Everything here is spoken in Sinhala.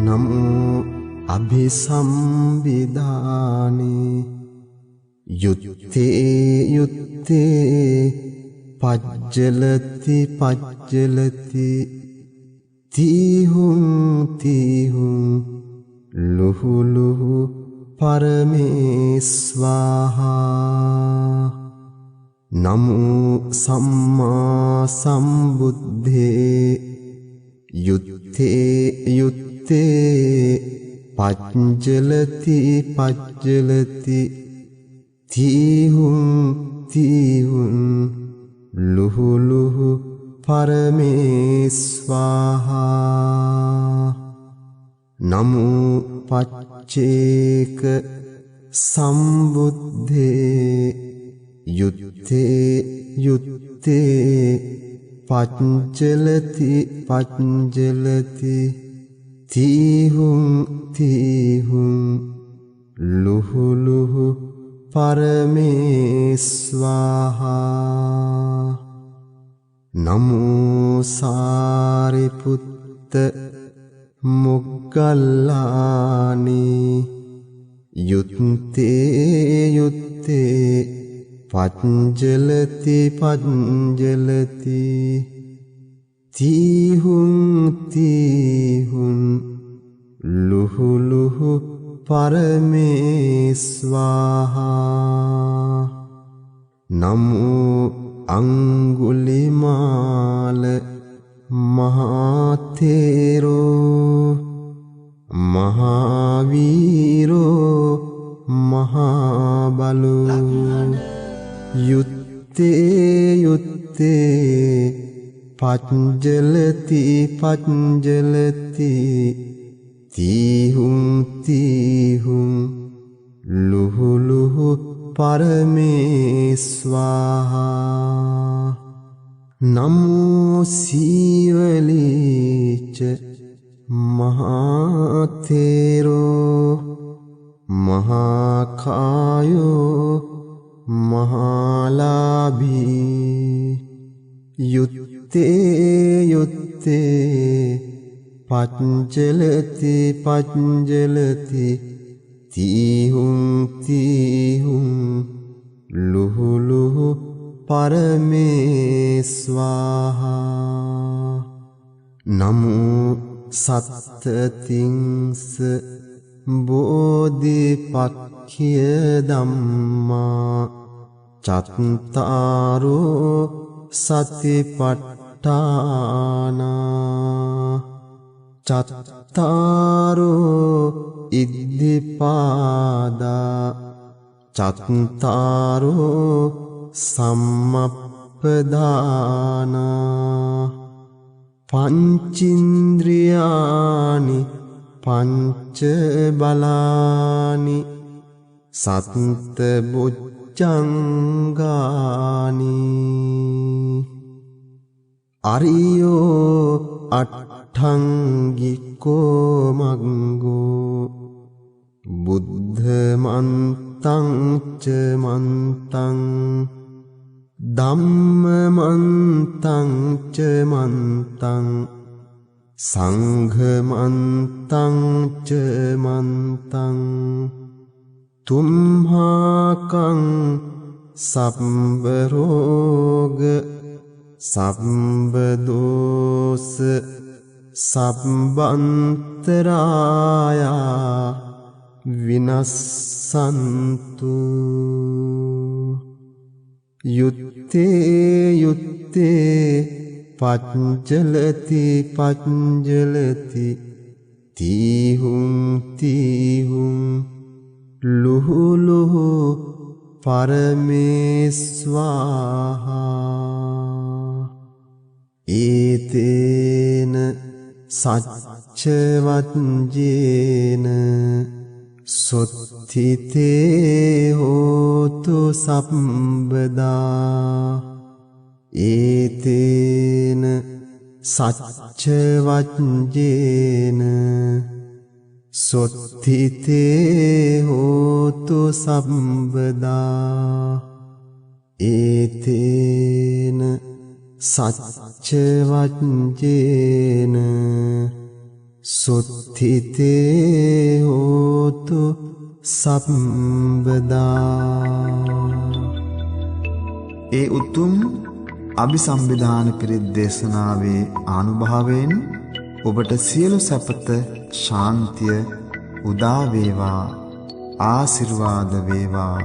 නමෝ අභිසම්බිදානේ යුත්තේ යුත්තේ පජ්ජලති පජ්ජලති තීහුං තීහුං ලුහු ලුහු පරමේස්වාහා නමෝ සම්මා සම්බුද්ධේ යුත්තේ යුත්තේ පජ්ජලති පජ්ජලති තීහුං තීහුං ලුහු ලුහු පරමේස්වාහා නමෝ පච්චේක සම්බුද්ධේ යුත්තේ යුත්තේ පච්චලති පච්චලති තීහුං තීහුං ලුහු ලුහු පරමේස්වාහා නමෝ සාරිපුත්ත මොග්ගල්ලානේ යුත්තේ යුත්තේ පච්චලති පච්චලති තීහුං තීහුං ලුහු ලුහු පරමේස්වාහා නමෝ අංගුලිමාල මහතේරෝ මහාවීරෝ මහාබලෝ යුත්තේ යුත්තේ පච්චලති පච්චලති තීහුං තීහුං ලුහු ලුහු පරමේස්වාහා නමෝ සීවලීච මහතේරෝ මහාකායෝ මහාලාභී යුත්තේ යුත්තේ පච්චලති පච්චලති තීහුං තීහුං ලුහු ලුහු පරමේස්වාහා නමෝ සත්තතිංස බෝධිපක්ඛය ධම්මා චත්තාරෝ සතිපට්ඨානා චත්තාරෝ ඉද්ධිපාදා චත්තාරෝ සම්මප්පදානා පංචින්ද්‍රියානි පංච බලානි සත්ත බොජ්ජංගානි අරියෝ අට්ඨංගිකෝ මග්ගෝ බුද්ධ මන්තං ච මන්තං ධම්ම මන්තං ච මන්තං සංඝ මන්තං ච මන්තං තුම්හාකං සම්බ රෝග සම්බ දෝස සම්බන්තරායා විනස්සන්තු යුත්තේ යුත්තේ පච්චලති පච්චලති තීහුං තීහුං ලුහු ලුහු පරමේස්වාහා ඒතේන සච්චවත්ජේන සොත්තිතේ හෝතු සම්බදා ඒතේන සච්චවත්ජේන සොත්තිතේ හෝතු සම්බදා ඒතේන සච්චවත්ජේන සුත්ථිතේ හෝතු සම්බදා. ඒ උතුම් අභිසම්විධාන පිරිත් දේශනාවේ ආනුභාවයෙන් ඔබට සියලු සැපත ශාන්තිය උදා වේවා, ආශිර්වාද වේවා.